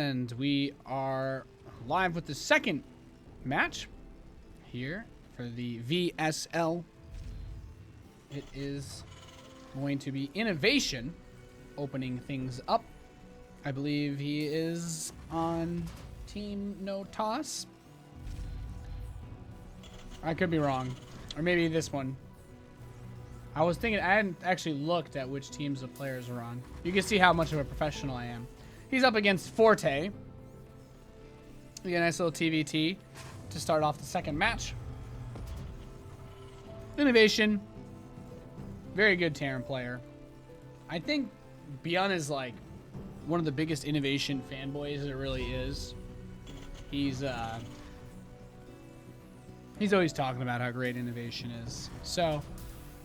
And we are live with the second match here for the VSL. It is going to be Innovation opening things up. I believe he is on Team No Toss. I could be wrong. Or maybe this one. I was thinking, I hadn't actually looked at which teams the players are on. You can see how much of a professional I am. He's up against Forte. We get a nice little TVT to start off the second match. Innovation. Very good Terran player. I think Beyond is like one of the biggest Innovation fanboys there really is. He's always talking about how great Innovation is. So,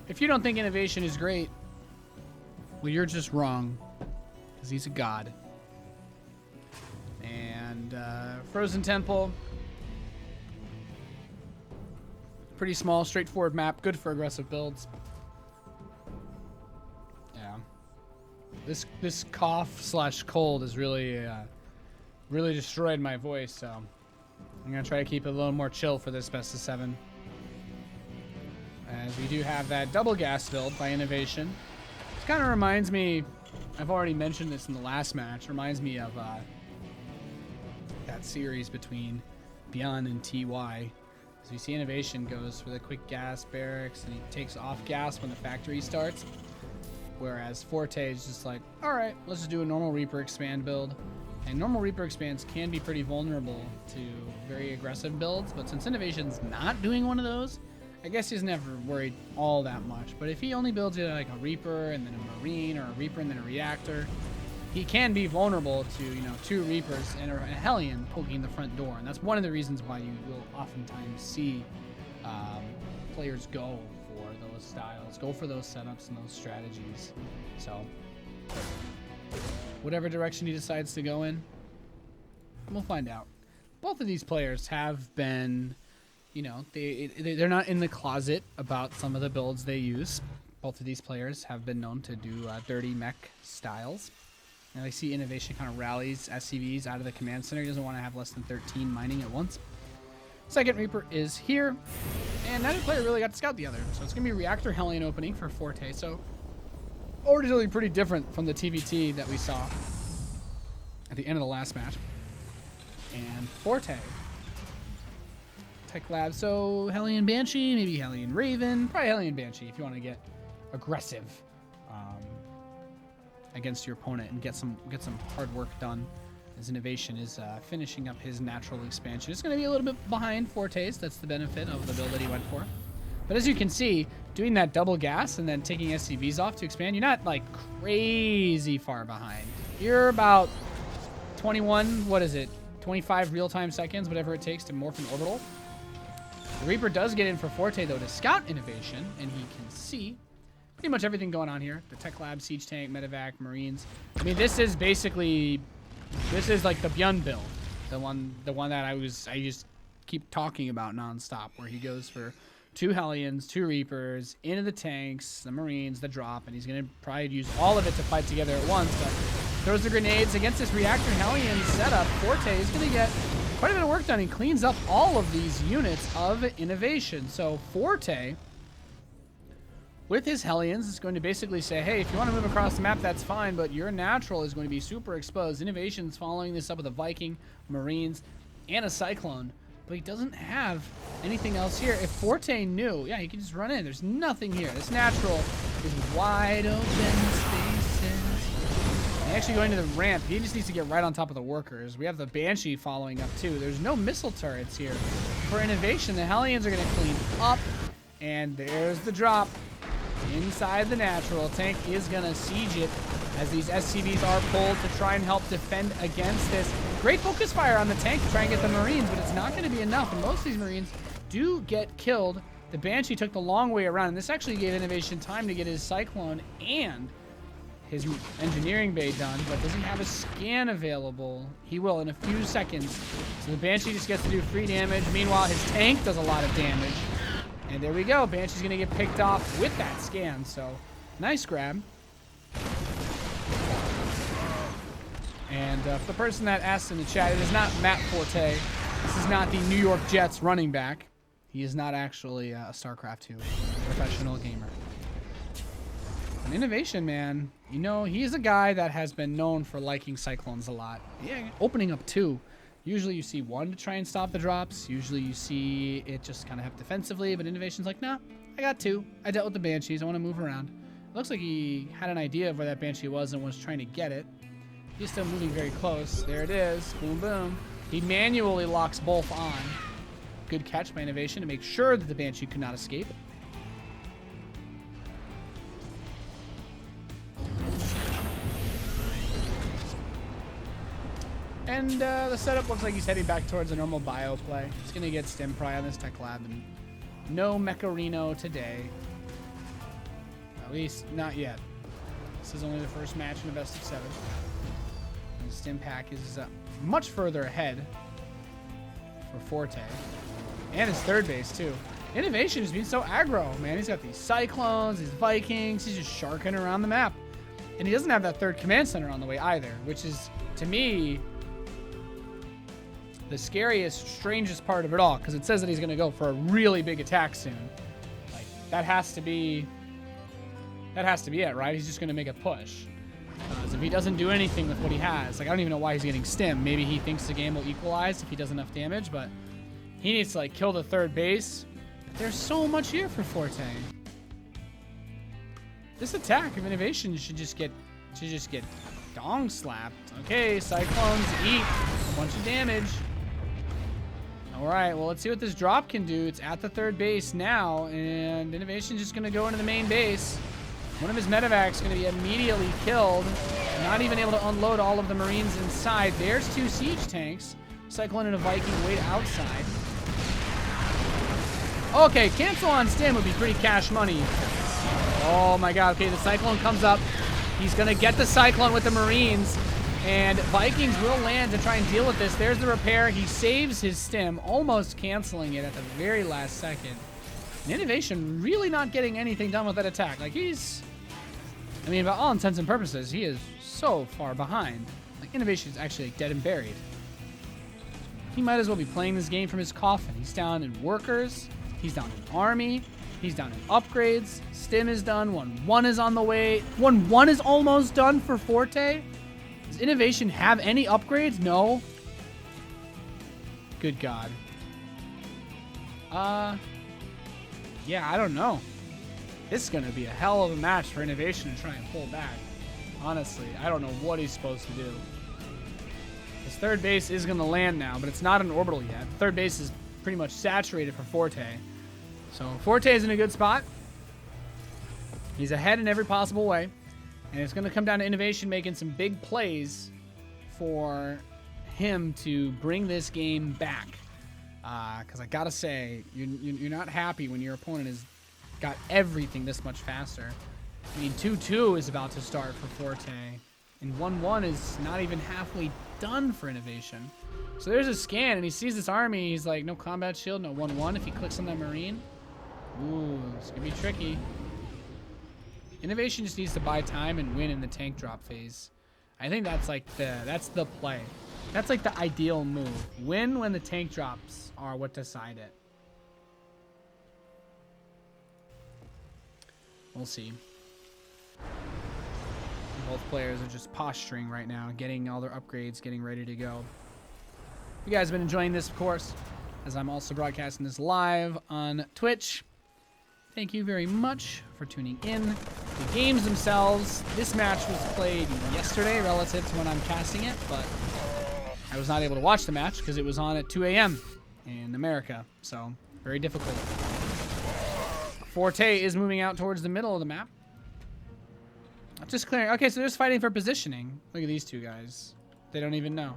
if you don't think Innovation is great, well, you're just wrong, because he's a god. And Frozen Temple, pretty small, straightforward map, good for aggressive builds. Yeah, this cough / cold has really really destroyed my voice, so I'm gonna try to keep it a little more chill for this best of 7. As we do have that double gas build by Innovation. It kind of reminds me, I've already mentioned this in the last match, reminds me of that series between Beyond and TY. As we see Innovation goes for the quick gas barracks and he takes off gas when the factory starts. Whereas Forte is just like, alright, let's just do a normal Reaper expand build. And normal Reaper expands can be pretty vulnerable to very aggressive builds, but since Innovation's not doing one of those, I guess he's never worried all that much. But if he only builds it like a Reaper and then a Marine, or a Reaper and then a Reactor, he can be vulnerable to, you know, 2 Reapers and a Hellion poking the front door. And that's one of the reasons why you will oftentimes see players go for those styles, go for those setups and those strategies. So, whatever direction he decides to go in, we'll find out. Both of these players have been, you know, they're not in the closet about some of the builds they use. Both of these players have been known to do dirty mech styles. And I see Innovation kind of rallies SCVs out of the command center. He doesn't want to have less than 13 mining at once. Second Reaper is here. And neither player really got to scout the other. So it's going to be Reactor Hellion opening for Forte. So originally pretty different from the TVT that we saw at the end of the last match. And Forte. Tech Lab, so Hellion Banshee, maybe Hellion Raven, probably Hellion Banshee if you want to get aggressive against your opponent and get some hard work done. As Innovation is finishing up his natural expansion. It's going to be a little bit behind Forte's. That's the benefit of the build that he went for. But as you can see, doing that double gas and then taking SCVs off to expand, you're not like crazy far behind. You're about 21, 25 real-time seconds, whatever it takes to morph an orbital. The Reaper does get in for Forte, though, to scout Innovation, and he can see pretty much everything going on here. The Tech Lab, Siege Tank, Medevac, Marines. I mean, this is basically, this is like the Björn build. The one that I just keep talking about nonstop, where he goes for 2 Hellions, 2 Reapers, into the tanks, the Marines, the drop, and he's going to probably use all of it to fight together at once, but throws the grenades against this Reactor Hellion setup. Forte is going to get quite a bit of work done. He cleans up all of these units of Innovation. So Forte, with his Hellions, is going to basically say, hey, if you want to move across the map, that's fine, but your natural is going to be super exposed. Innovation's following this up with a Viking, Marines, and a Cyclone, but he doesn't have anything else here. If Forte knew, yeah, he could just run in. There's nothing here. This natural is wide open spaces. And actually going to the ramp, he just needs to get right on top of the workers. We have the Banshee following up too. There's no missile turrets here. For Innovation, the Hellions are going to clean up, and there's the drop inside the natural. Tank is going to siege it as these SCVs are pulled to try and help defend against this. Great focus fire on the tank to try and get the Marines, but it's not going to be enough, and most of these Marines do get killed. The Banshee took the long way around, and this actually gave Innovation time to get his Cyclone and his engineering bay done, but does he have a scan available? He will in a few seconds. So the Banshee just gets to do free damage. Meanwhile, his tank does a lot of damage. And there we go. Banshee's going to get picked off with that scan. So, nice grab. And for the person that asked in the chat, it is not Matt Forte. This is not the New York Jets running back. He is not actually a StarCraft 2 professional gamer. An innovation, man. You know, he's a guy that has been known for liking Cyclones a lot. Yeah, opening up 2. Usually you see 1 to try and stop the drops. Usually you see it just kind of have defensively, but Innovation's like, nah, I got 2. I dealt with the Banshees. I want to move around. It looks like he had an idea of where that Banshee was and was trying to get it. He's still moving very close. There it is. Boom, boom. He manually locks both on. Good catch by Innovation to make sure that the Banshee could not escape. And the setup looks like he's heading back towards a normal bio play. He's going to get Stim Pry on this Tech Lab. And no Mecharino today. At least not yet. This is only the first match in the best of 7. And Stim Pack is much further ahead for Forte. And his third base, too. Innovation is being so aggro, man. He's got these Cyclones, these Vikings. He's just sharking around the map. And he doesn't have that third command center on the way either, which is, to me, the scariest, strangest part of it all, because it says that he's going to go for a really big attack soon. Like, that has to be it, right? He's just going to make a push. Because if he doesn't do anything with what he has, like, I don't even know why he's getting Stim. Maybe he thinks the game will equalize if he does enough damage, but he needs to, like, kill the third base. But there's so much here for Forte. This attack of Innovation should just get dong slapped. Okay, Cyclones eat a bunch of damage. All right, well, let's see what this drop can do. It's at the third base now, and Innovation's just going to go into the main base. One of his medevacs going to be immediately killed. Not even able to unload all of the Marines inside. There's 2 siege tanks. Cyclone and a Viking wait outside. Okay, cancel on Stim would be pretty cash money. Oh my god, okay, the Cyclone comes up. He's going to get the Cyclone with the Marines. And Vikings will land to try and deal with this. There's the repair. He saves his Stim, almost canceling it at the very last second. And Innovation really not getting anything done with that attack. Like, I mean, by all intents and purposes, he is so far behind. Like, Innovation is actually like, dead and buried. He might as well be playing this game from his coffin. He's down in workers. He's down in army. He's down in upgrades. Stim is done. 1-1 is on the way. 1-1 is almost done for Forte. Does Innovation have any upgrades? No. Good God. Yeah, I don't know. This is going to be a hell of a match for Innovation to try and pull back. Honestly, I don't know what he's supposed to do. His third base is going to land now, but it's not an orbital yet. Third base is pretty much saturated for Forte. So Forte is in a good spot. He's ahead in every possible way. And it's going to come down to Innovation making some big plays for him to bring this game back. Because I got to say, you're not happy when your opponent has got everything this much faster. I mean, 2-2 is about to start for Forte. And 1-1 is not even halfway done for Innovation. So there's a scan, and he sees this army. He's like, no combat shield, no 1-1. If he clicks on that Marine, ooh, it's going to be tricky. Innovation just needs to buy time and win in the tank drop phase. I think that's like that's the play. That's like the ideal move. Win when the tank drops are what decide it. We'll see. Both players are just posturing right now, getting all their upgrades, getting ready to go. You guys have been enjoying this, of course, as I'm also broadcasting this live on Twitch. Thank you very much for tuning in. The games themselves, this match was played yesterday relative to when I'm casting it, but I was not able to watch the match because it was on at 2 a.m. in America, so very difficult. Forte is moving out towards the middle of the map. Just clearing. Okay, so they're just fighting for positioning. Look at these two guys. They don't even know.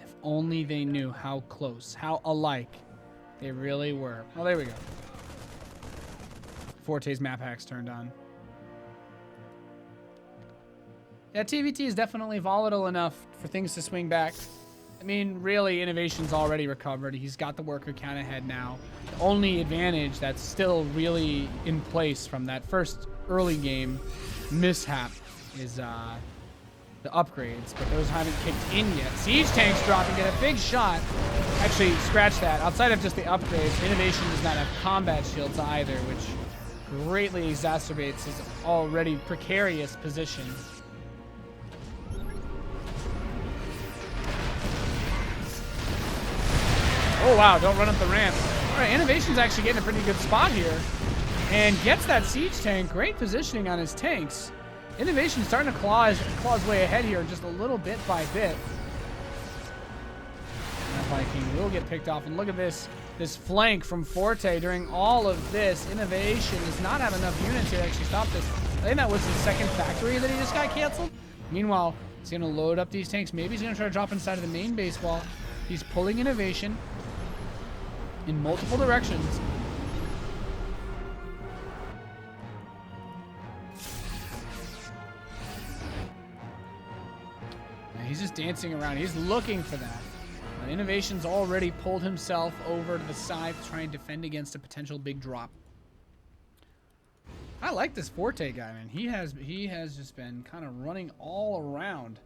If only they knew how close, how alike they really were. Oh, there we go. Forte's map hack's turned on. Yeah, TVT is definitely volatile enough for things to swing back. I mean, really, Innovation's already recovered. He's got the worker count ahead now. The only advantage that's still really in place from that first early game mishap is the the upgrades, but those haven't kicked in yet. Siege tanks dropping, get a big shot. Actually, scratch that. Outside of just the upgrades, Innovation does not have combat shields either, which greatly exacerbates his already precarious position. Oh wow, don't run up the ramp. All right, Innovation's actually getting a pretty good spot here and gets that siege tank. Great positioning on his tanks. Innovation's starting to claw his way ahead here just a little bit by bit. That Viking will get picked off, and look at this flank from Forte during all of this. Innovation does not have enough units here to actually stop this. I think that was his second factory that he just got canceled. Meanwhile, he's going to load up these tanks. Maybe he's going to try to drop inside of the main base wall. He's pulling Innovation in multiple directions. He's just dancing around. He's looking for that. Innovation's already pulled himself over to the side to try and defend against a potential big drop. I like this Forte guy, man. He has just been kind of running all around.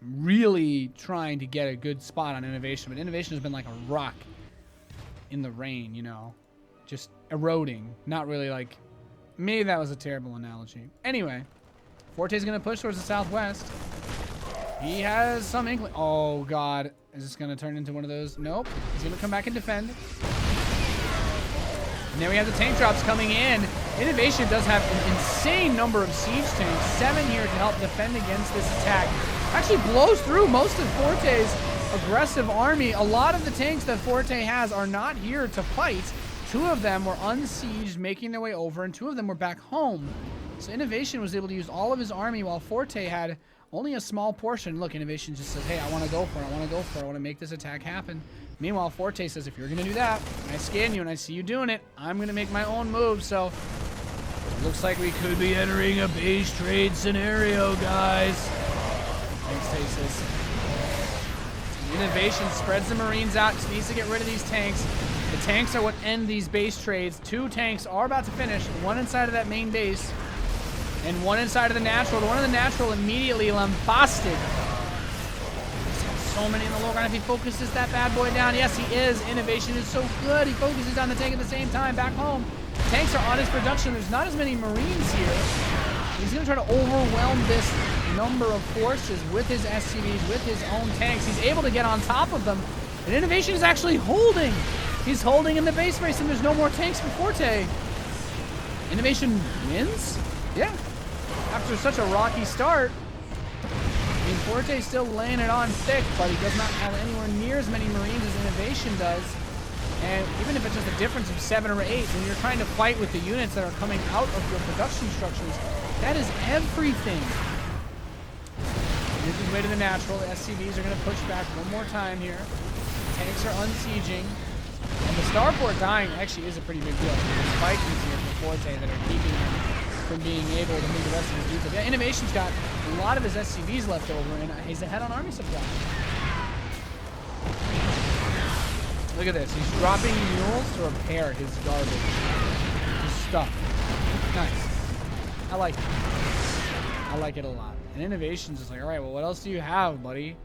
Really trying to get a good spot on Innovation, but Innovation has been like a rock in the rain, you know, just eroding. Not really like, maybe that was a terrible analogy. Anyway, Forte's gonna push towards the southwest. He has some inkling. Oh god, is this gonna turn into one of those? Nope. He's gonna come back and defend. And then we have the tank drops coming in. Innovation does have an insane number of siege tanks. 7 here to help defend against this attack. Actually blows through most of Forte's aggressive army. A lot of the tanks that Forte has are not here to fight. 2 of them were unsieged, making their way over, and 2 of them were back home. So Innovation was able to use all of his army while Forte had only a small portion. Look, Innovation just says, hey, I want to go for it. I want to go for it. I want to make this attack happen. Meanwhile, Forte says, if you're going to do that, and I scan you and I see you doing it, I'm going to make my own move. So looks like we could be entering a base trade scenario, guys. Thanks, Tasis. Innovation spreads the Marines out. Just needs to get rid of these tanks. The tanks are what end these base trades. 2 tanks are about to finish. 1 inside of that main base. And 1 inside of the natural. The one in the natural immediately lambasted. So many in the low ground. If he focuses that bad boy down, yes, he is. Innovation is so good. He focuses on the tank at the same time. Back home. Tanks are on his production. There's not as many Marines here. He's going to try to overwhelm this number of forces with his SCVs, with his own tanks. He's able to get on top of them. And Innovation is actually holding. He's holding in the base race, and there's no more tanks for Forte. Innovation wins? Yeah. After such a rocky start. I mean, Forte's still laying it on thick, but he does not have anywhere near as many Marines as Innovation does. And even if it's just a difference of 7 or 8, when you're trying to fight with the units that are coming out of your production structures, that is everything. Here's his way to the natural. The SCVs are going to push back one more time here. Tanks are unsieging. And the starport dying actually is a pretty big deal. There's Vikings here for Forte that are keeping him from being able to move the rest of his dudes. Yeah, Innovation's got a lot of his SCVs left over, and he's ahead on army supply. Look at this. He's dropping mules to repair his garbage. His stuff. Nice. I like it. I like it a lot. And Innovation's just like, all right, well, what else do you have, buddy?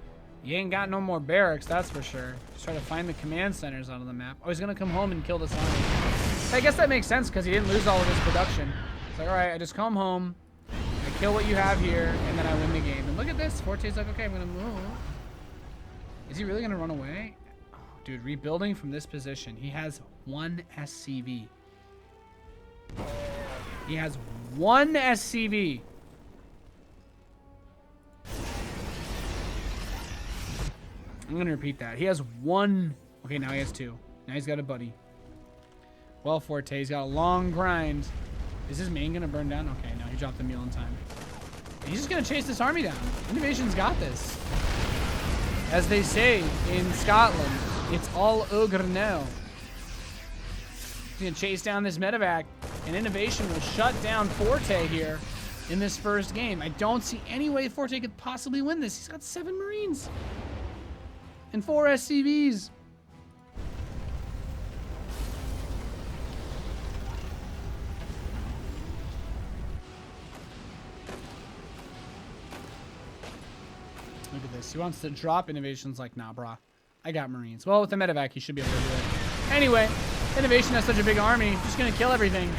You ain't got no more barracks, that's for sure. Just try to find the command centers out of the map. Oh, he's going to come home and kill this army. I guess that makes sense because he didn't lose all of his production. It's like, all right, I just come home, I kill what you have here, and then I win the game. And look at this. Forte's like, okay, I'm going to move. Is he really going to run away? Oh, dude, rebuilding from this position. He has 1 SCV. He has 1 SCV. I'm going to repeat that. He has 1. Okay, now he has 2. Now he's got a buddy. Well, Forte, he's got a long grind. Is his main going to burn down? Okay, no, he dropped the mule in time. He's just going to chase this army down. Innovation's got this. As they say in Scotland, it's all ogre now. He's going to chase down this medevac, and Innovation will shut down Forte here in this first game. I don't see any way Forte could possibly win this. He's got 7 Marines and 4 SCVs. Look at this. He wants to drop Innovation's like, nah, brah. I got Marines. Well, with the medevac, he should be able to do it. Anyway, Innovation has such a big army. Just going to kill everything.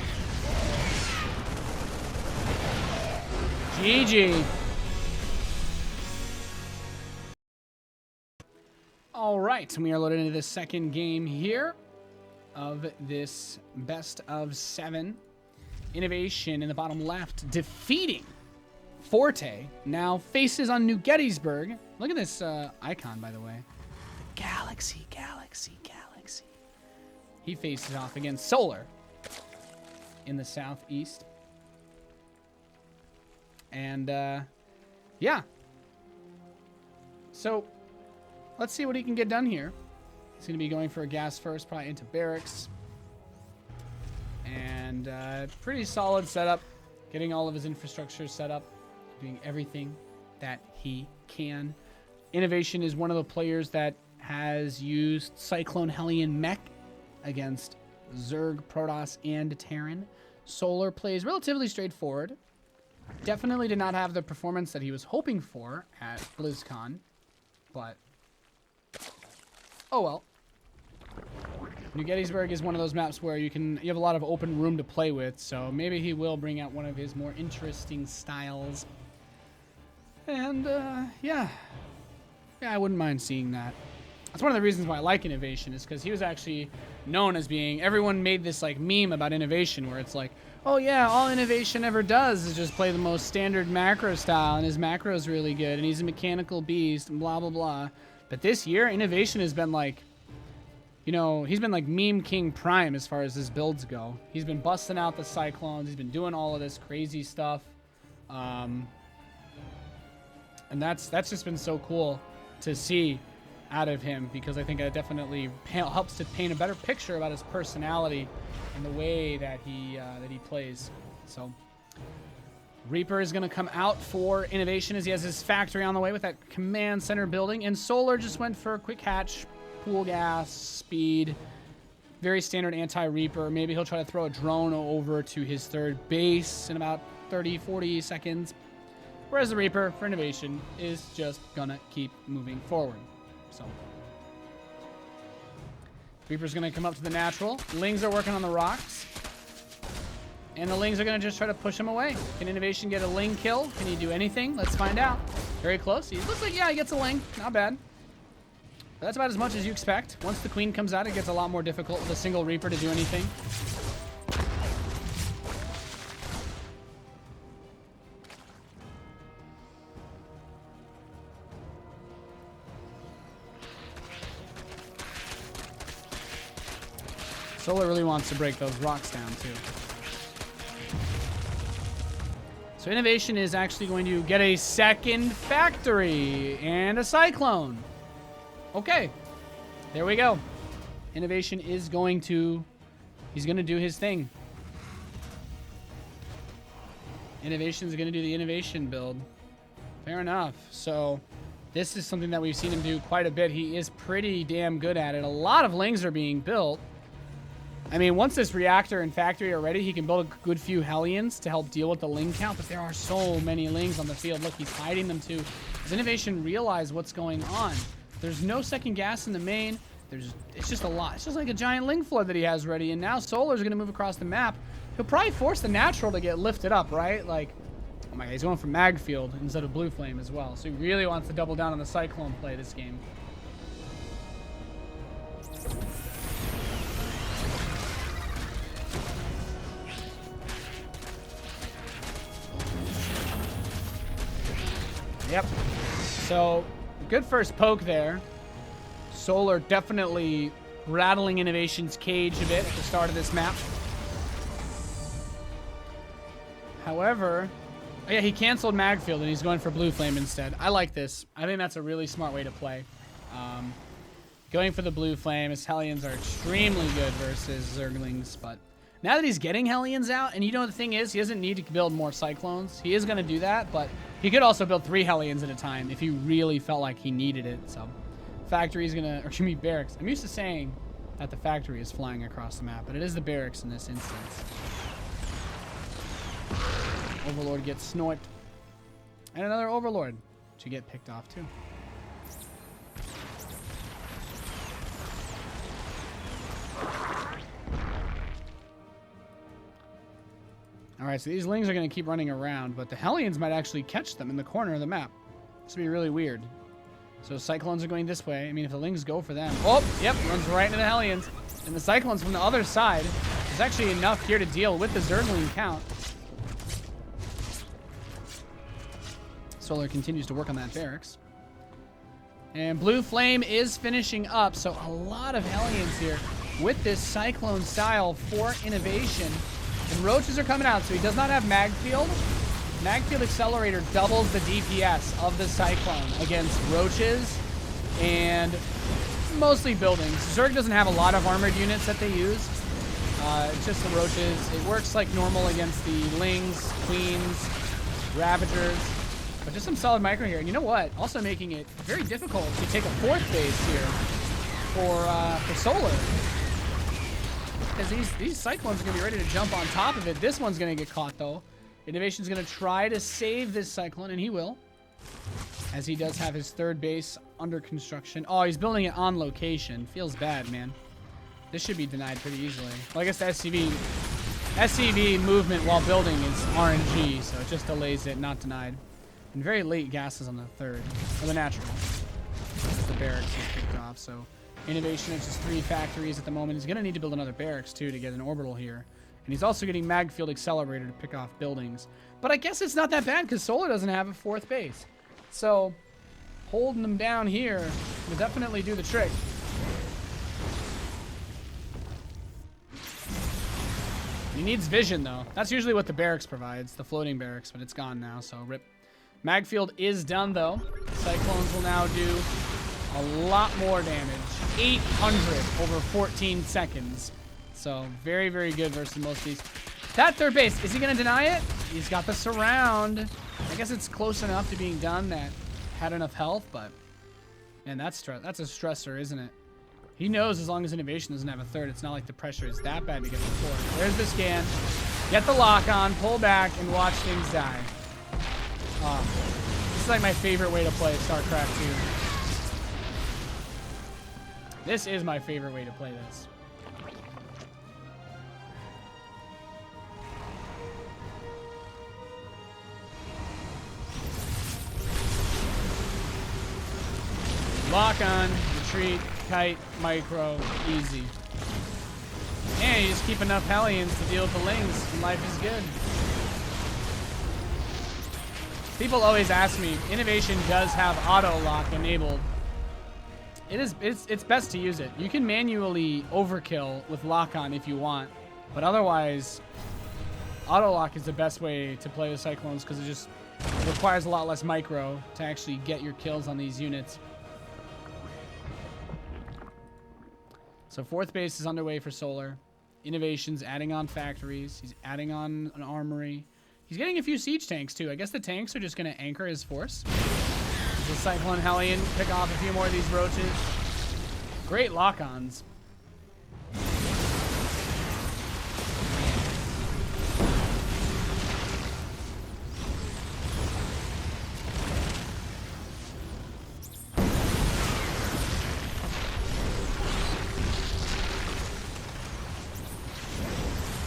GG. All right, and we are loaded into the second game here of this best of 7. Innovation in the bottom left, defeating Forte. Now faces on New Gettysburg. Look at this icon, by the way. Galaxy, galaxy, galaxy. He faces off against Solar in the southeast. And, yeah. So, let's see what he can get done here. He's going to be going for a gas first, probably into barracks. And pretty solid setup. Getting all of his infrastructure set up. Doing everything that he can. Innovation is one of the players that has used Cyclone Hellion Mech against Zerg, Protoss, and Terran. Solar plays relatively straightforward. Definitely did not have the performance that he was hoping for at BlizzCon. But, oh well. New Gettysburg is one of those maps where you have a lot of open room to play with, so maybe he will bring out one of his more interesting styles. And, yeah, I wouldn't mind seeing that. That's one of the reasons why I like Innovation, is because he was actually known as being, everyone made this, like, meme about Innovation, where it's like, oh yeah, all Innovation ever does is just play the most standard macro style, and his macro is really good, and he's a mechanical beast, and blah, blah, blah. But this year, Innovation has been, like, you know, he's been like Meme King Prime as far as his builds go. He's been busting out the Cyclones. He's been doing all of this crazy stuff. And that's just been so cool to see out of him, because I think it definitely helps to paint a better picture about his personality and the way that he plays. So Reaper is going to come out for Innovation as he has his factory on the way with that command center building. And Solar just went for a quick hatch. Pool gas, speed, very standard anti-Reaper. Maybe he'll try to throw a drone over to his third base in about 30, 40 seconds. Whereas the Reaper, for Innovation, is just gonna keep moving forward. So, Reaper's gonna come up to the natural. Lings are working on the rocks. And the Lings are gonna just try to push him away. Can Innovation get a Ling kill? Can he do anything? Let's find out. Very close. He looks like, yeah, he gets a Ling. Not bad. But that's about as much as you expect. Once the Queen comes out, it gets a lot more difficult with a single Reaper to do anything. Solar really wants to break those rocks down, too. So Innovation is actually going to get a second factory and a Cyclone. Okay, there we go. Innovation is going to, he's going to do his thing. Innovation is going to do the Innovation build. Fair enough. So this is something that we've seen him do quite a bit. He is pretty damn good at it. A lot of Lings are being built. I mean, once this reactor and factory are ready, he can build a good few Hellions to help deal with the Ling count, but there are so many Lings on the field. Look, he's hiding them too. Does Innovation realize what's going on? There's no second gas in the main. It's just a lot. It's just like a giant Ling flood that he has ready. And now Solar's going to move across the map. He'll probably force the natural to get lifted up, right? Like, oh my God, he's going for Magfield instead of Blue Flame as well. So he really wants to double down on the Cyclone play this game. Yep. So, good first poke there. Solar definitely rattling Innovation's cage a bit at the start of this map. However, oh yeah, he canceled Magfield and he's going for Blue Flame instead. I like this. I think that's a really smart way to play. Going for the Blue Flame, his Hellions are extremely good versus Zerglings, but now that he's getting Hellions out, and you know the thing is, he doesn't need to build more Cyclones. He is going to do that, but he could also build 3 Hellions at a time if he really felt like he needed it. So, factory's going to, or excuse me, barracks. I'm used to saying that the factory is flying across the map, but it is the barracks in this instance. Overlord gets sniped. And another Overlord. to get picked off too. Alright, so these Lings are going to keep running around, but the Hellions might actually catch them in the corner of the map. This would be really weird. So Cyclones are going this way. I mean, if the Lings go for them... Oh, yep, runs right into the Hellions. And the Cyclones from the other side. There's actually enough here to deal with the Zergling count. Solar continues to work on that barracks. And Blue Flame is finishing up, so a lot of Hellions here with this Cyclone style for innovation. And Roaches are coming out, so he does not have Mag Field. Mag Field Accelerator doubles the DPS of the Cyclone against Roaches and mostly buildings. Zerg doesn't have a lot of armored units that they use. It's just the Roaches. It works like normal against the Lings, Queens, Ravagers. But just some solid micro here. And you know what? Also making it very difficult to take a 4th base here for Solar. Because these Cyclones are going to be ready to jump on top of it. This one's going to get caught, though. Innovation's going to try to save this Cyclone, and he will. As he does have his 3rd base under construction. Oh, he's building it on location. Feels bad, man. This should be denied pretty easily. Well, I guess the SCV movement while building is RNG, so it just delays it, not denied. And very late gases on the 3rd. Or the natural. The barracks is picked off, so... Innovation has just 3 factories at the moment. He's going to need to build another barracks, too, to get an orbital here. And he's also getting Mag Field Accelerator to pick off buildings. But I guess it's not that bad because Solar doesn't have a 4th base. So, holding them down here will definitely do the trick. He needs vision, though. That's usually what the barracks provides, the floating barracks, but it's gone now, so rip. Mag Field is done, though. Cyclones will now do a lot more damage. 800 over 14 seconds. So, very, very good versus most of these. That 3rd base, is he going to deny it? He's got the surround. I guess it's close enough to being done that had enough health, but... Man, that's a stressor, isn't it? He knows as long as Innovation doesn't have a 3rd, it's not like the pressure is that bad to get the 4th. There's the scan. Get the lock on, pull back, and watch things die. This is like my favorite way to play StarCraft 2. This is my favorite way to play this. Lock on, retreat, kite, micro, easy. And you just keep enough Hellions to deal with the Lings, and life is good. People always ask me, Innovation does have auto lock enabled. It's best to use it. You can manually overkill with lock on if you want, but otherwise, auto lock is the best way to play the Cyclones because it just requires a lot less micro to actually get your kills on these units. So 4th base is underway for Solar. Innovation's adding on factories. He's adding on an armory. He's getting a few siege tanks too. I guess the tanks are just going to anchor his force. The Cyclone Hellion pick off a few more of these Roaches. Great lock-ons.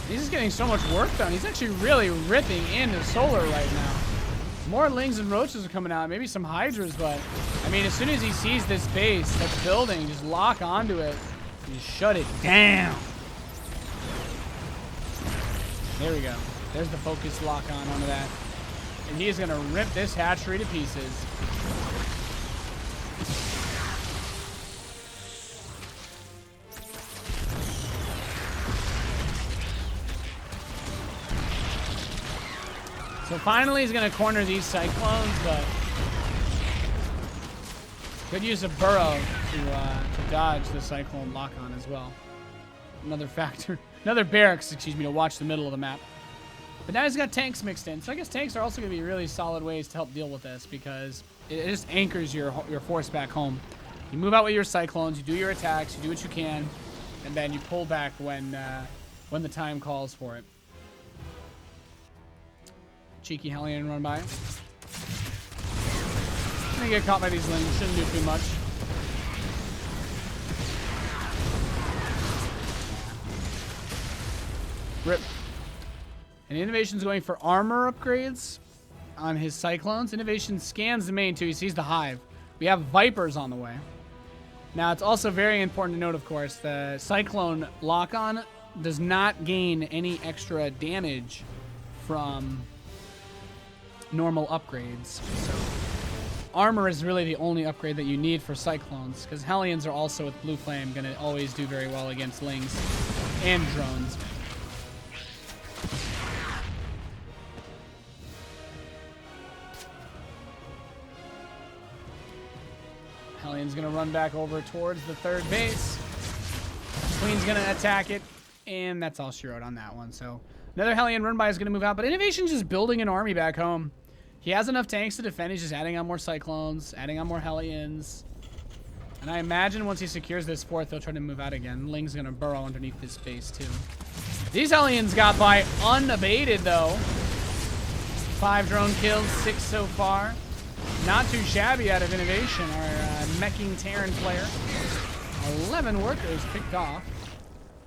He's just getting so much work done. He's actually really ripping into Solar right now. More Lings and Roaches are coming out. Maybe some Hydras, but... I mean, as soon as he sees this base that's building, just lock onto it. And just shut it down. There we go. There's the focus lock on onto that. And he is going to rip this hatchery to pieces. So finally he's going to corner these Cyclones, but could use a burrow to dodge the Cyclone lock-on as well. Another factor, another barracks, excuse me, to watch the middle of the map. But now he's got tanks mixed in. So I guess tanks are also going to be really solid ways to help deal with this because it just anchors your force back home. You move out with your Cyclones, you do your attacks, you do what you can, and then you pull back when the time calls for it. Cheeky Hellion run by. gonna get caught by these lings. Shouldn't do too much. Rip. And Innovation's going for armor upgrades on his Cyclones. Innovation scans the main too. He sees the Hive. We have Vipers on the way. Now, it's also very important to note, of course, the Cyclone lock-on does not gain any extra damage from normal upgrades. So armor is really the only upgrade that you need for Cyclones, because Hellions are also, with Blue Flame, going to always do very well against Lings and drones. Hellion's going to run back over towards the third base. Queen's going to attack it, and that's all she wrote on that one. So another Hellion run by is going to move out, but Innovation's just building an army back home. He has enough tanks to defend. He's just adding on more Cyclones, adding on more Hellions. And I imagine once he secures this fourth, he'll try to move out again. Ling's going to burrow underneath this base, too. These Hellions got by unabated, though. 5 drone kills, 6 so far. Not too shabby out of Innovation, our meching Terran player. 11 workers picked off.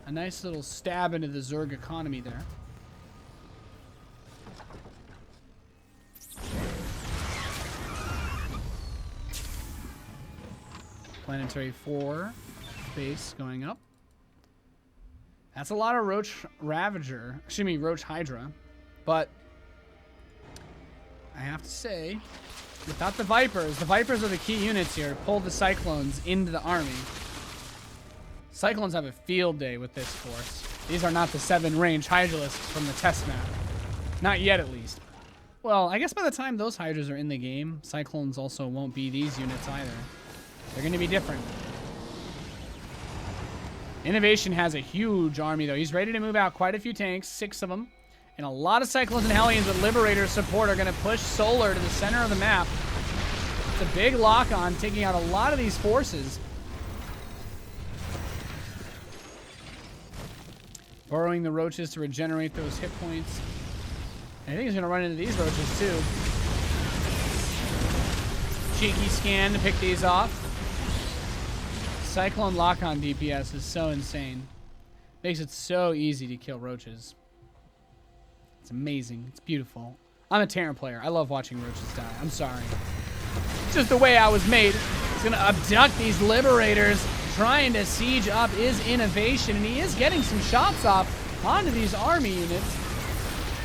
A nice little stab into the Zerg economy there. Planetary 4 base going up. That's a lot of Roach Ravager. Excuse me, Roach Hydra. But I have to say, without the Vipers are the key units here to pull the Cyclones into the army. Cyclones have a field day with this force. These are not the 7-range Hydralisks from the test map. Not yet, at least. Well, I guess by the time those Hydras are in the game, Cyclones also won't be these units either. They're going to be different. Innovation has a huge army, though. He's ready to move out quite a few tanks, 6 of them. And a lot of Cyclones and Hellions with Liberator support are going to push Solar to the center of the map. It's a big lock-on, taking out a lot of these forces. Burrowing the Roaches to regenerate those hit points. And I think he's going to run into these Roaches, too. Cheeky scan to pick these off. Cyclone lock-on DPS is so insane. Makes it so easy to kill Roaches. It's amazing. It's beautiful. I'm a Terran player. I love watching Roaches die. I'm sorry. It's just the way I was made. He's going to abduct these Liberators. Trying to siege up is Innovation. And he is getting some shots off onto these army units.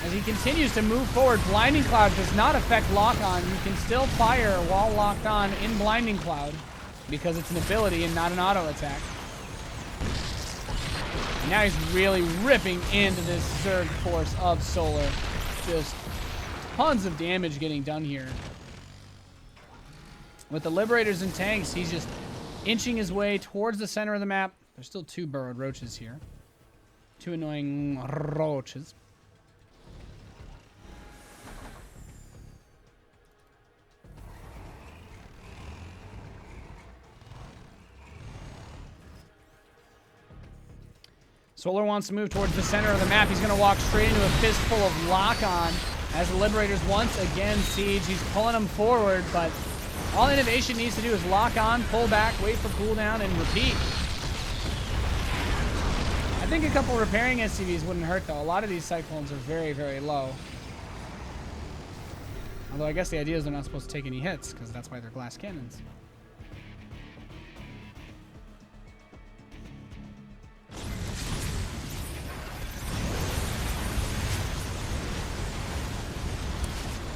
As he continues to move forward, Blinding Cloud does not affect lock-on. You can still fire while locked on in Blinding Cloud because it's an ability and not an auto attack. And now he's really ripping into this Zerg force of Solar. Just tons of damage getting done here. With the Liberators and tanks, he's just inching his way towards the center of the map. There's still 2 burrowed Roaches here. 2 annoying Roaches. Solar wants to move towards the center of the map. He's going to walk straight into a fistful of lock-on as the Liberators once again siege. He's pulling them forward, but all Innovation needs to do is lock on, pull back, wait for cooldown, and repeat. I think a couple repairing SCVs wouldn't hurt, though. A lot of these Cyclones are very, very low. Although I guess the idea is they're not supposed to take any hits, because that's why they're glass cannons.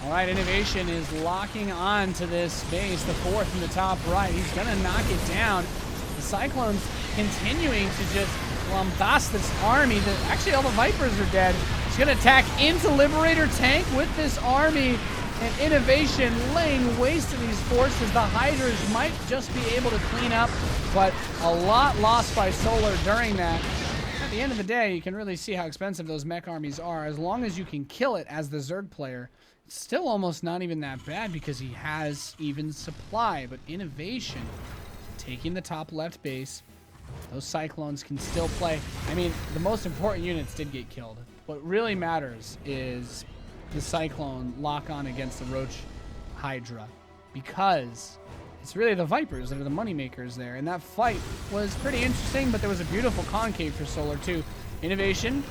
All right, Innovation is locking on to this base, the 4th from the top right. He's going to knock it down. The Cyclones continuing to just bombast this army. Actually, all the Vipers are dead. He's going to attack into Liberator tank with this army. And Innovation laying waste to these forces. The Hydras might just be able to clean up, but a lot lost by Solar during that. At the end of the day, you can really see how expensive those mech armies are. As long as you can kill it as the Zerg player, it's still almost not even that bad because he has even supply. But Innovation taking the top left base. Those Cyclones can still play. I mean, the most important units did get killed. What really matters is the Cyclone lock on against the Roach Hydra. because it's really the Vipers that are the moneymakers there. And that fight was pretty interesting, but there was a beautiful concave for Solar too. Innovation,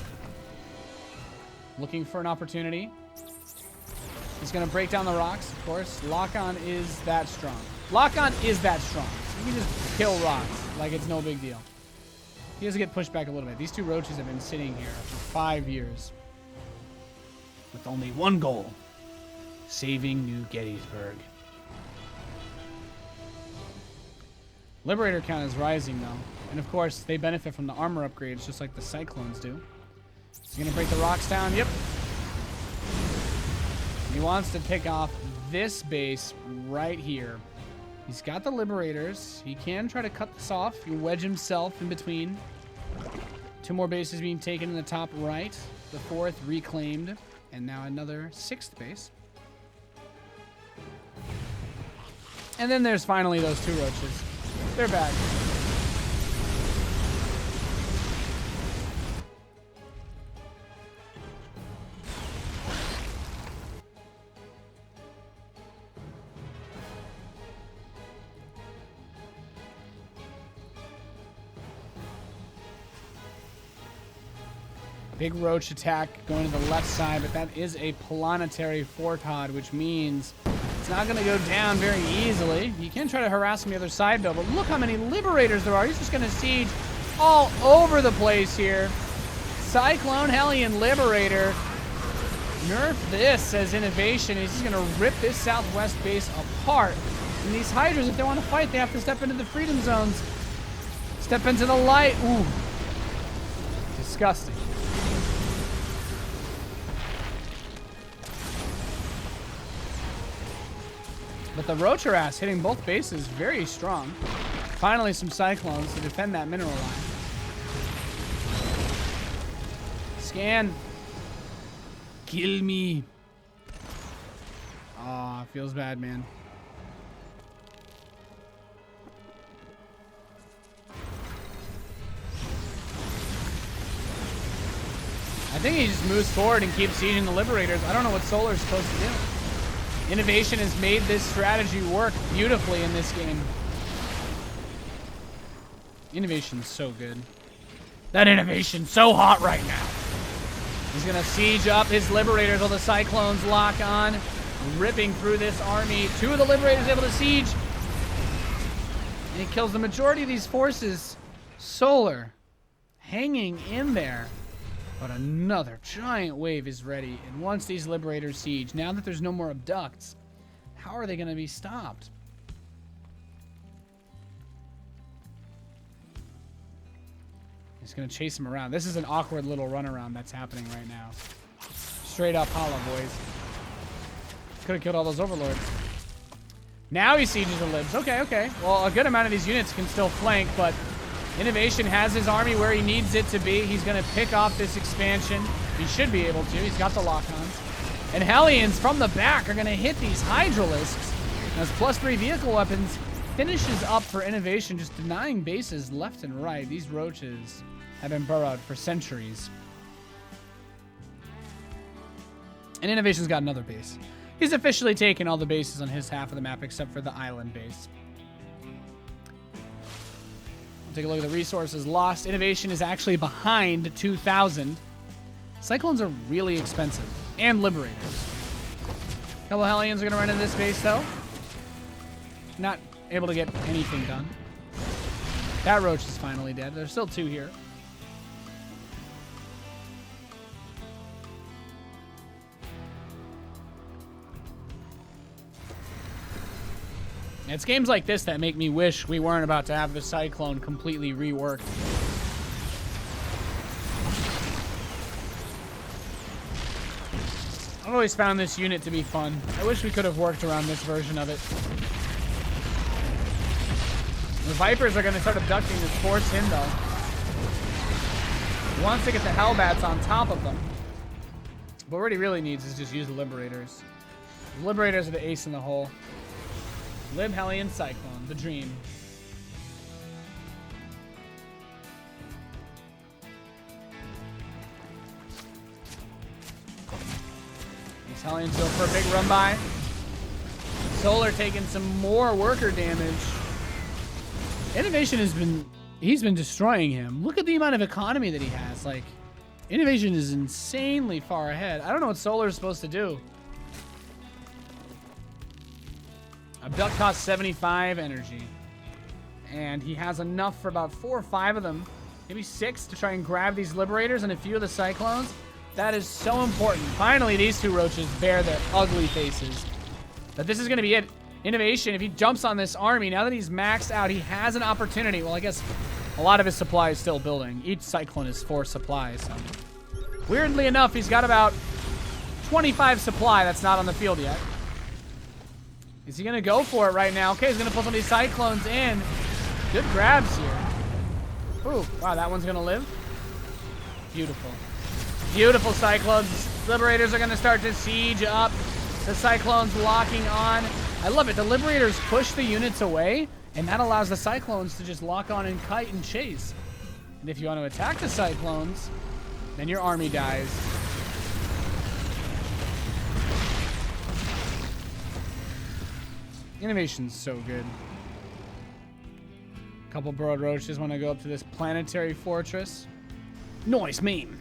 looking for an opportunity. He's going to break down the rocks, of course. Lock-on is that strong. Lock-on is that strong. You can just kill rocks like it's no big deal. He has to get pushed back a little bit. These two roaches have been sitting here for 5 years with only one goal: saving New Gettysburg. Liberator count is rising, though. And, of course, they benefit from the armor upgrades just like the Cyclones do. He's going to break the rocks down. Yep. He wants to pick off this base right here. He's got the Liberators. He can try to cut this off. He wedge himself in between. 2 more bases being taken in the top right. The 4th reclaimed. And now another 6th base. And then there's finally those 2 roaches. They're back. Big roach attack going to the left side, but that is a planetary Fortod, which means it's not going to go down very easily. You can try to harass on the other side, though, but look how many Liberators there are. He's just going to siege all over the place here. Cyclone, Hellion, Liberator. Nerf this, says Innovation. He's just going to rip this southwest base apart. And these Hydras, if they want to fight, they have to step into the freedom zones. Step into the light. Ooh. Disgusting. But the Roach harass hitting both bases very strong. Finally, some Cyclones to defend that mineral line. Scan. Kill me. Aw, feels bad, man. I think he just moves forward and keeps sieging the Liberators. I don't know what Solar's supposed to do. Innovation has made this strategy work beautifully in this game. Innovation's so good. That Innovation's so hot right now. He's going to siege up his Liberators while the Cyclones lock on, ripping through this army. 2 of the Liberators able to siege. And he kills the majority of these forces. Solar hanging in there. But another giant wave is ready, and once these Liberators siege, now that there's no more abducts, how are they going to be stopped? He's going to chase him around. This is an awkward little runaround that's happening right now. Straight up holla, boys. Could have killed all those Overlords. Now he sieges the Libs. Okay, okay. Well, a good amount of these units can still flank, but Innovation has his army where he needs it to be. He's going to pick off this expansion. He should be able to. He's got the lock-ons. And Hellions from the back are going to hit these Hydralisks. As +3 vehicle weapons finishes up for Innovation, just denying bases left and right. These roaches have been burrowed for centuries. And Innovation's got another base. He's officially taken all the bases on his half of the map except for the island base. Take a look at the resources lost. Innovation is actually behind 2,000. Cyclones are really expensive. And Liberators. A couple of Hellions are going to run into this base, though. Not able to get anything done. That Roach is finally dead. There's still 2 here. It's games like this that make me wish we weren't about to have the Cyclone completely reworked. I've always found this unit to be fun. I wish we could have worked around this version of it. The Vipers are going to start abducting this force in, though. He wants to get the Hellbats on top of them. But what he really needs is just use the Liberators. The Liberators are the ace in the hole. Lib, Hellion, Cyclone, the dream. These Hellions go for a big run by. Solar taking some more worker damage. Innovation he's been destroying him. Look at the amount of economy that he has. Like, Innovation is insanely far ahead. I don't know what Solar is supposed to do. Abduct costs 75 energy. And he has enough for about 4 or 5 of them. Maybe 6 to try and grab these Liberators and a few of the Cyclones. That is so important. Finally, these 2 roaches bear their ugly faces. But this is going to be it. Innovation, if he jumps on this army, now that he's maxed out, he has an opportunity. Well, I guess a lot of his supply is still building. Each Cyclone is 4 supplies. So. Weirdly enough, he's got about 25 supply that's not on the field yet. Is he going to go for it right now? Okay, he's going to pull some of these Cyclones in. Good grabs here. Ooh, wow, that one's going to live. Beautiful. Beautiful Cyclones. Liberators are going to start to siege up. The Cyclones locking on. I love it. The Liberators push the units away, and that allows the Cyclones to just lock on and kite and chase. And if you want to attack the Cyclones, then your army dies. Innovation's so good. A couple Broad Roaches want to go up to this planetary fortress. Nice meme.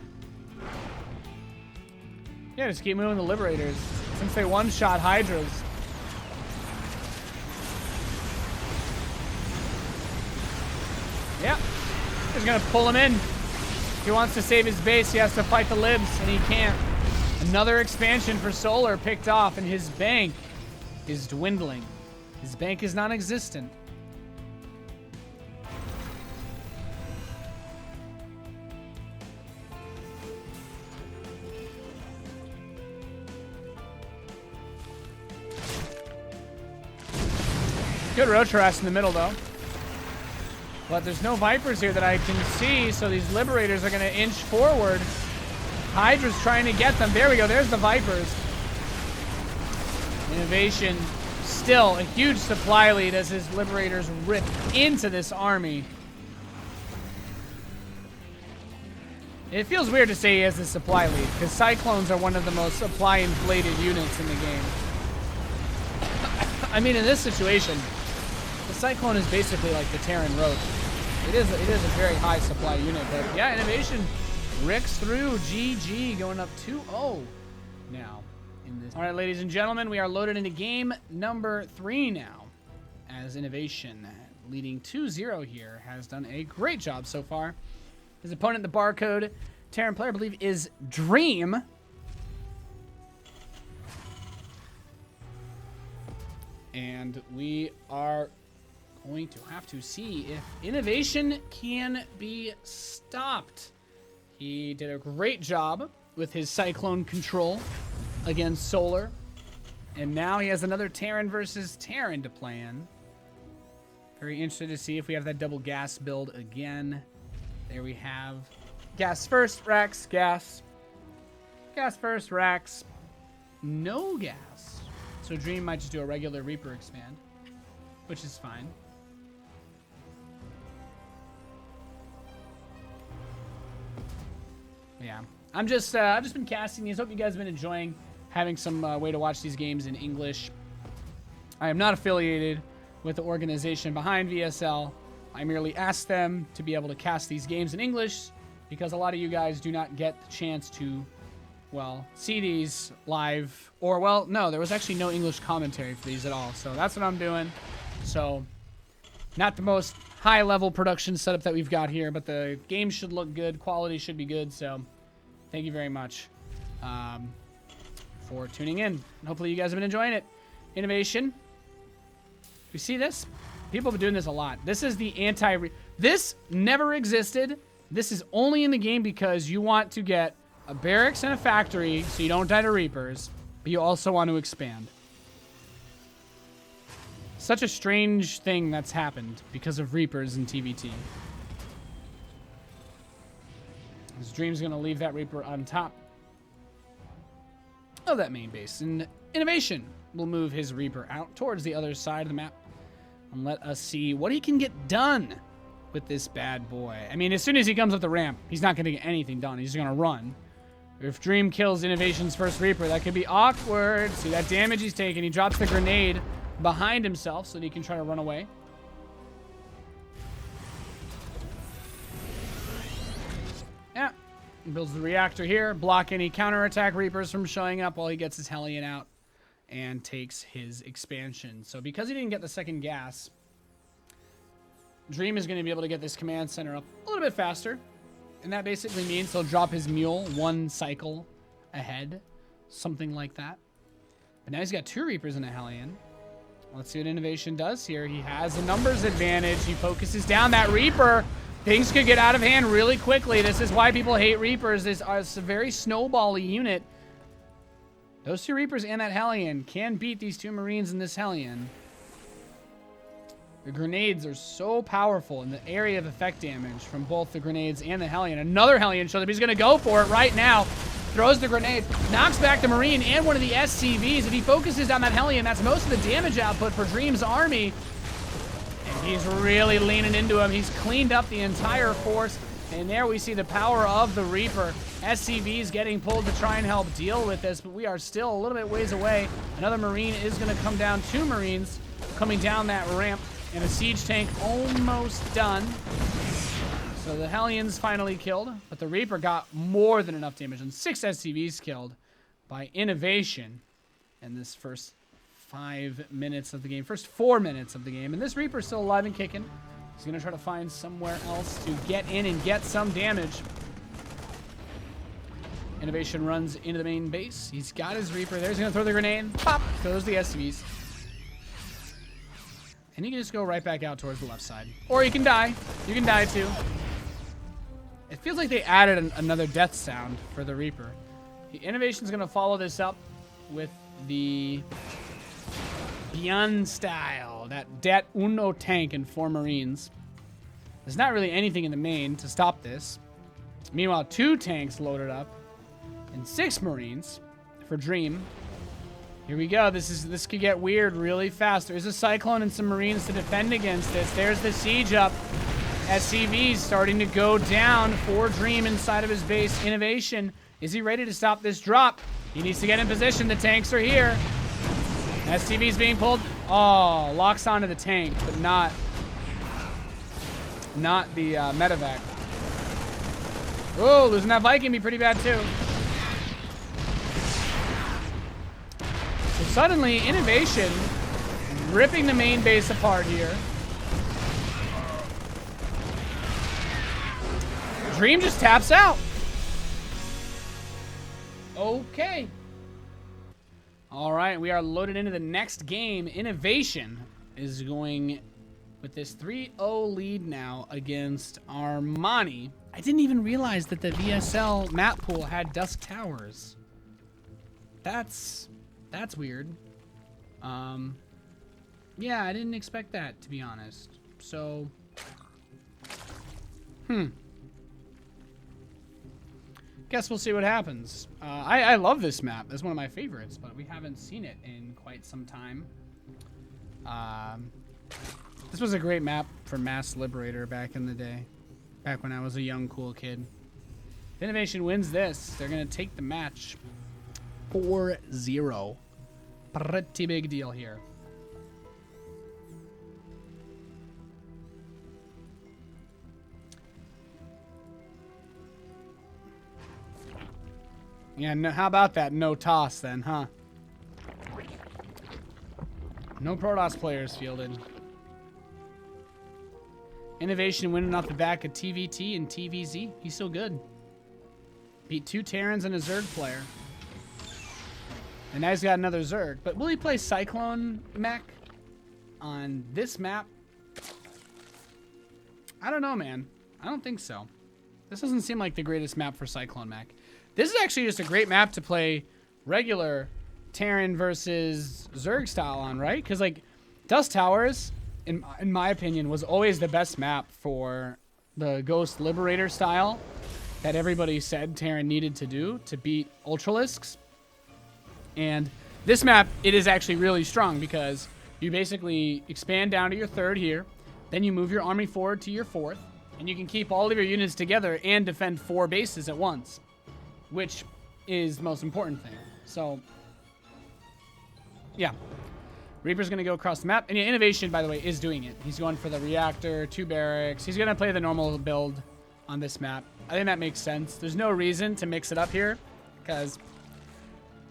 Yeah, just keep moving the Liberators. Since they one-shot Hydras. Yeah. He's going to pull him in. If he wants to save his base, he has to fight the Libs, and he can't. Another expansion for Solar picked off, and his bank is dwindling. His bank is non-existent. Good Roach harass in the middle, though. But there's no Vipers here that I can see, so these Liberators are going to inch forward. Hydra's trying to get them. There we go. There's the Vipers. Innovation still a huge supply lead as his Liberators rip into this army. It feels weird to say he has a supply lead, because Cyclones are one of the most supply-inflated units in the game. I mean, in this situation, the Cyclone is basically like the Terran Roach. It is a very high supply unit, but yeah, Innovation ricks through. GG, going up 2-0 now in this. All right, ladies and gentlemen, we are loaded into game number 3 now, as Innovation, leading 2-0 here, has done a great job so far. His opponent, the barcode Terran player, I believe, is Dream. And we are going to have to see if Innovation can be stopped. He did a great job with his Cyclone control against Solar. And now he has another Terran versus Terran to plan. Very interested to see if we have that double gas build again. There we have gas first, Rax, gas. Gas first, Rax. No gas. So Dream might just do a regular Reaper expand, which is fine. Yeah, I've just been casting these. Hope you guys have been enjoying having some way to watch these games in English. I am not affiliated with the organization behind VSL. I merely asked them to be able to cast these games in English because a lot of you guys do not get the chance to, well, see these live. Or, well, no, there was actually no English commentary for these at all. So that's what I'm doing. So not the most high-level production setup that we've got here, but the game should look good. Quality should be good. So thank you very much for tuning in. And hopefully you guys have been enjoying it. Innovation. You see this? People have been doing this a lot. This is the this never existed. This is only in the game because you want to get a barracks and a factory so you don't die to Reapers, but you also want to expand. Such a strange thing that's happened because of Reapers in TVT. His Dream's going to leave that Reaper on top of that main base. And Innovation will move his Reaper out towards the other side of the map. And let us see what he can get done with this bad boy. I mean, as soon as he comes up the ramp, he's not going to get anything done. He's going to run. If Dream kills Innovation's first Reaper, that could be awkward. See that damage he's taking. He drops the grenade. behind himself so that he can try to run away. Yeah. Builds the reactor here. Block any counterattack Reapers from showing up while he gets his Hellion out. And takes his expansion. So because he didn't get the second gas, Dream is going to be able to get this command center up a little bit faster. And that basically means he'll drop his mule one cycle ahead. Something like that. But now he's got 2 Reapers and a Hellion. Let's see what Innovation does here. He has a numbers advantage. He focuses down that Reaper. Things could get out of hand really quickly. This is why people hate Reapers. It's a very snowbally unit. Those 2 Reapers and that Hellion can beat these 2 Marines and this Hellion. The grenades are so powerful in the area of effect damage from both the grenades and the Hellion. Another Hellion shows up. He's going to go for it right now. Throws the grenade. Knocks back the Marine and one of the SCVs. If he focuses on that Hellion, that's most of the damage output for Dream's army. And he's really leaning into him. He's cleaned up the entire force. And there we see the power of the Reaper. SCVs getting pulled to try and help deal with this, but we are still a little bit ways away. Another Marine is going to come down. 2 Marines coming down that ramp. And a siege tank almost done. So the Hellion's finally killed, but the Reaper got more than enough damage. And 6 SCVs killed by Innovation in this first 5 minutes of the game. First 4 minutes of the game. And this Reaper's still alive and kicking. He's going to try to find somewhere else to get in and get some damage. Innovation runs into the main base. He's got his Reaper there. He's going to throw the grenade. Pop! Throws the SCVs. And you can just go right back out towards the left side. Or you can die. You can die too. It feels like they added another death sound for the Reaper. The Innovation's going to follow this up with the Beyond style. That Uno tank and 4 Marines. There's not really anything in the main to stop this. Meanwhile, 2 tanks loaded up. And 6 Marines for Dream. Here we go. This could get weird really fast. There's a Cyclone and some Marines to defend against this. There's the siege up. SCV's starting to go down for Dream inside of his base. Innovation. Is he ready to stop this drop? He needs to get in position. The tanks are here. SCV's being pulled. Oh, locks onto the tank, but not the medevac. Oh, losing that Viking be pretty bad too. So suddenly, Innovation ripping the main base apart here. Dream just taps out. Okay. All right, we are loaded into the next game. Innovation is going with this 3-0 lead now against Armani. I didn't even realize that the VSL map pool had Dusk Towers. That's weird. Yeah, I didn't expect that, to be honest. So, guess we'll see what happens. I love this map. It's one of my favorites, but we haven't seen it in quite some time. This was a great map for Mass Liberator back in the day. Back when I was a young, cool kid. If Innovation wins this, they're going to take the match 4-0. Pretty big deal here. Yeah, no, how about that? No toss then, huh? No Protoss players fielded. Innovation winning off the back of TVT and TVZ. He's so good. Beat 2 Terrans and a Zerg player. And now he's got another Zerg. But will he play Cyclone mech on this map? I don't know, man. I don't think so. This doesn't seem like the greatest map for Cyclone mech. This is actually just a great map to play regular Terran versus Zerg style on, right? Because, like, Dust Towers, in my opinion, was always the best map for the Ghost Liberator style that everybody said Terran needed to do to beat Ultralisks. And this map, it is actually really strong because you basically expand down to your 3rd here, then you move your army forward to your 4th, and you can keep all of your units together and defend 4 bases at once, which is the most important thing. So, yeah. Reaper's going to go across the map. And yeah, Innovation, by the way, is doing it. He's going for the reactor, 2 barracks. He's going to play the normal build on this map. I think that makes sense. There's no reason to mix it up here because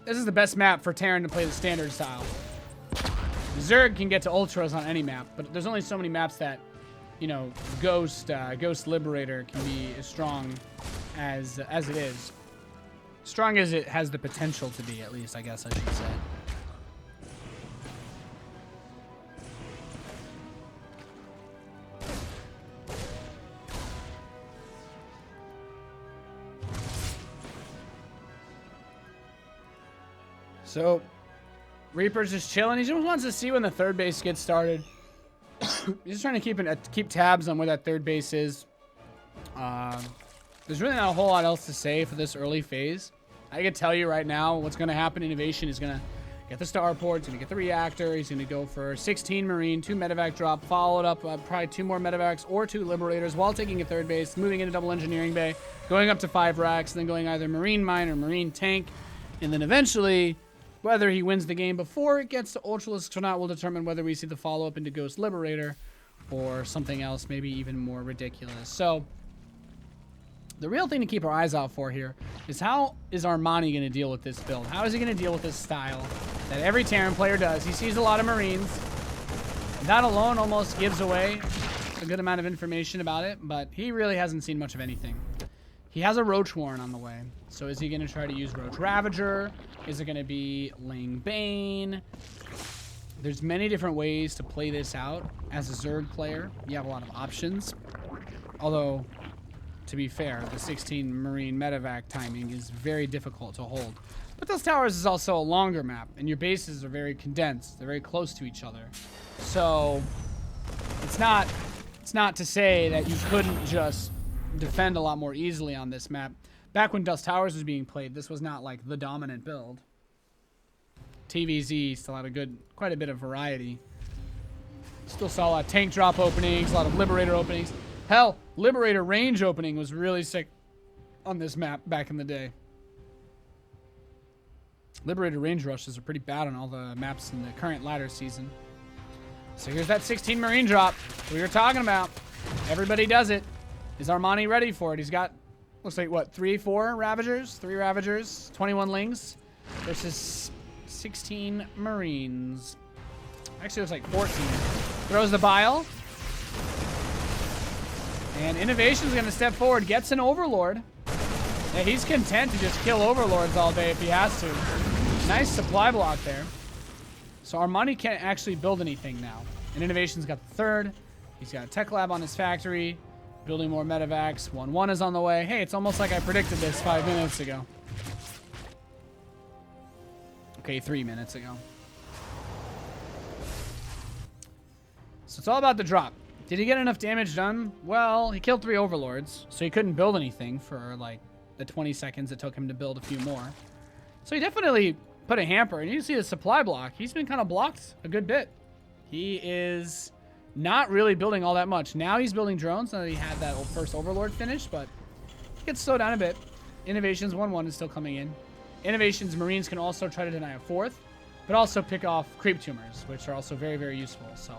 this is the best map for Terran to play the standard style. Zerg can get to Ultras on any map, but there's only so many maps that, you know, Ghost Liberator can be as strong as it is. Strong as it has the potential to be, at least, I guess I should say. So, Reaper's just chilling. He just wants to see when the third base gets started. He's just trying to keep tabs on where that third base is. There's really not a whole lot else to say for this early phase. I can tell you right now what's going to happen. Innovation is going to get the starport. He's going to get the reactor. He's going to go for 16 Marine, 2 medevac drop, followed up probably 2 more medevacs or 2 Liberators while taking a third base, moving into double engineering bay, going up to 5 racks, then going either Marine mine or Marine tank. And then eventually, whether he wins the game before it gets to Ultralisk or not will determine whether we see the follow-up into Ghost Liberator or something else, maybe even more ridiculous. So, the real thing to keep our eyes out for here is how is Armani going to deal with this build? How is he going to deal with this style that every Terran player does? He sees a lot of Marines. That alone almost gives away a good amount of information about it, but he really hasn't seen much of anything. He has a Roach Warren on the way. So is he going to try to use Roach Ravager? Is it going to be Ling Bane? There's many different ways to play this out. As a Zerg player, you have a lot of options. Although, to be fair, the 16 Marine medevac timing is very difficult to hold. But those towers is also a longer map, and your bases are very condensed. They're very close to each other. So, it's not to say that you couldn't just defend a lot more easily on this map. Back when Dust Towers was being played, this was not like the dominant build. TVZ still had quite a bit of variety. Still saw a lot of tank drop openings, a lot of Liberator openings. Hell, Liberator range opening was really sick on this map back in the day. Liberator range rushes are pretty bad on all the maps in the current ladder season. So here's that 16 Marine drop we were talking about. Everybody does it. Is Armani ready for it? He's got, looks like, what, 3 Ravagers? 3 Ravagers, 21 Lings versus 16 Marines. Actually, it looks like 14. Throws the bile. And Innovation's going to step forward, gets an Overlord. Yeah, he's content to just kill Overlords all day if he has to. Nice supply block there. So Armani can't actually build anything now. And Innovation's got the third. He's got a tech lab on his factory. Building more medevacs. 1-1 is on the way. Hey, it's almost like I predicted this 5 minutes ago. Okay, 3 minutes ago. So it's all about the drop. Did he get enough damage done? Well, he killed 3 Overlords, so he couldn't build anything for like the 20 seconds it took him to build a few more. So he definitely put a hamper, and you can see the supply block. He's been kind of blocked a good bit. He is not really building all that much. Now he's building drones, now that he had that first Overlord finish, but he gets slowed down a bit. Innovation's 1-1 is still coming in. Innovation's Marines can also try to deny a 4th, but also pick off creep tumors, which are also very, very useful. So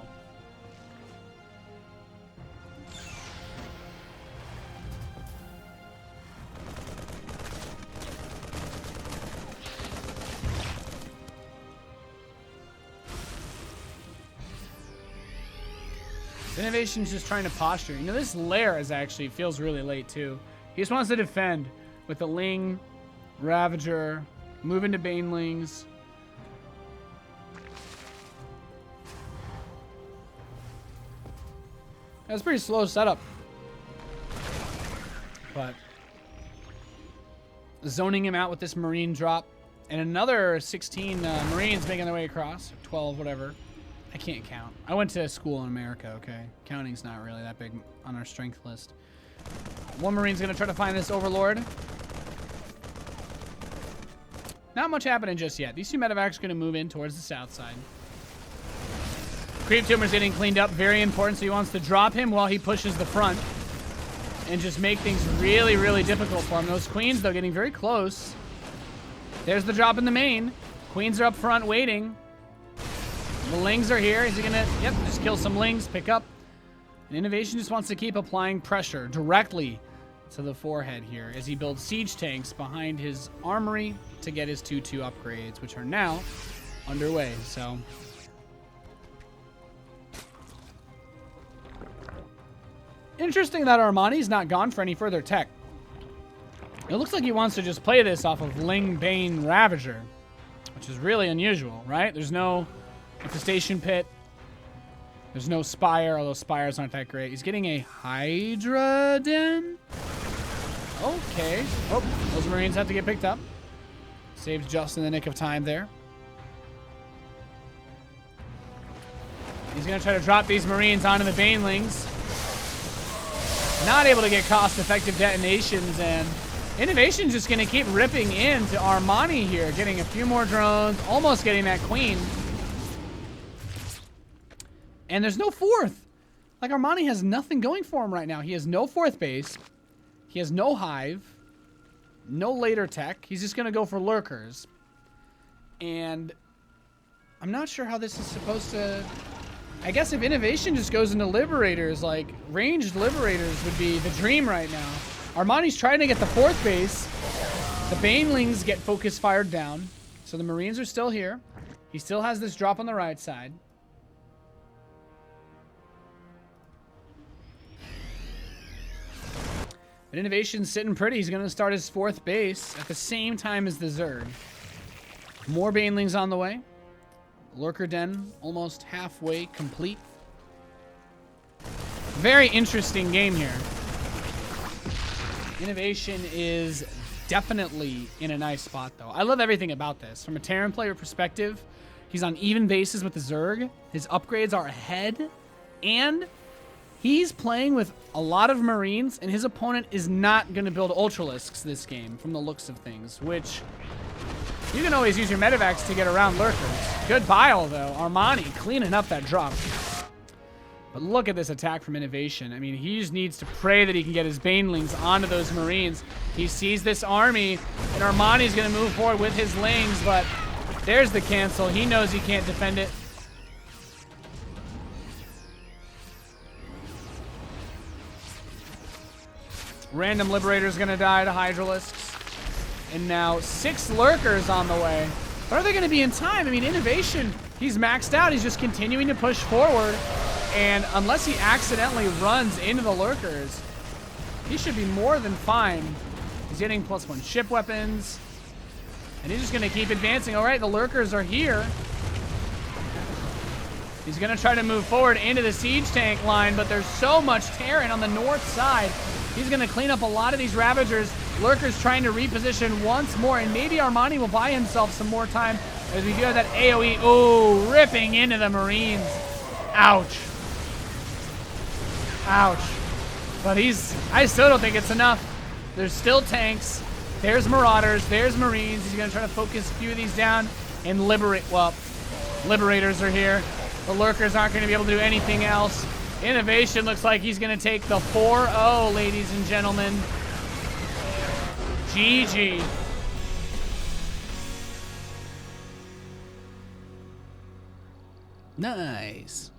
Innovation's just trying to posture. You know, this lair actually feels really late too. He just wants to defend with the Ling, Ravager, move into Banelings. That's a pretty slow setup. But zoning him out with this Marine drop. And another 16 Marines making their way across. 12, whatever. I can't count. I went to school in America, okay? Counting's not really that big on our strength list. One Marine's going to try to find this Overlord. Not much happening just yet. These 2 medevacs are going to move in towards the south side. Creep Tumor's getting cleaned up. Very important, so he wants to drop him while he pushes the front. And just make things really, really difficult for him. Those Queens, though, getting very close. There's the drop in the main. Queens are up front waiting. The Lings are here. Is he gonna, yep, just kill some Lings, pick up. And Innovation just wants to keep applying pressure directly to the forehead here as he builds siege tanks behind his armory to get his 2-2 upgrades, which are now underway. So interesting that Armani's not gone for any further tech. It looks like he wants to just play this off of Ling Bane Ravager, which is really unusual, right? There's no Infestation Pit. There's no Spire, although Spires aren't that great. He's getting a Hydra Den. Okay. Oh, those Marines have to get picked up. Saved just in the nick of time there. He's going to try to drop these Marines onto the Banelings. Not able to get cost-effective detonations, and Innovation's just going to keep ripping into Armani here, getting a few more drones, almost getting that Queen. And there's no fourth. Like, Armani has nothing going for him right now. He has no fourth base. He has no hive. No later tech. He's just going to go for lurkers. And I'm not sure how this is supposed to... I guess if Innovation just goes into Liberators, like, ranged Liberators would be the dream right now. Armani's trying to get the fourth base. The Banelings get focus fired down. So the Marines are still here. He still has this drop on the right side. But Innovation's sitting pretty. He's going to start his fourth base at the same time as the Zerg. More Banelings on the way. Lurker Den almost halfway complete. Very interesting game here. Innovation is definitely in a nice spot, though. I love everything about this. From a Terran player perspective, he's on even bases with the Zerg. His upgrades are ahead. And he's playing with a lot of Marines, and his opponent is not going to build Ultralisks this game, from the looks of things, which you can always use your Medivacs to get around Lurkers. Good bile, though. Armani cleaning up that drop. But look at this attack from Innovation. I mean, he just needs to pray that he can get his Banelings onto those Marines. He sees this army, and Armani's going to move forward with his Lings, but there's the cancel. He knows he can't defend it. Random Liberator's going to die to Hydralisks. And now 6 Lurkers on the way. But are they going to be in time? I mean, Innovation, he's maxed out. He's just continuing to push forward. And unless he accidentally runs into the Lurkers, he should be more than fine. He's getting +1 ship weapons. And he's just going to keep advancing. All right, the Lurkers are here. He's going to try to move forward into the siege tank line, but there's so much Terran on the north side. He's going to clean up a lot of these Ravagers. Lurkers trying to reposition once more, and maybe Armani will buy himself some more time as we do have that AoE. Oh, ripping into the Marines. Ouch. Ouch. But I still don't think it's enough. There's still tanks. There's Marauders. There's Marines. He's going to try to focus a few of these down and liberate. Well, Liberators are here. The Lurkers aren't going to be able to do anything else. Innovation looks like he's going to take the 4-0, ladies and gentlemen. GG. Nice.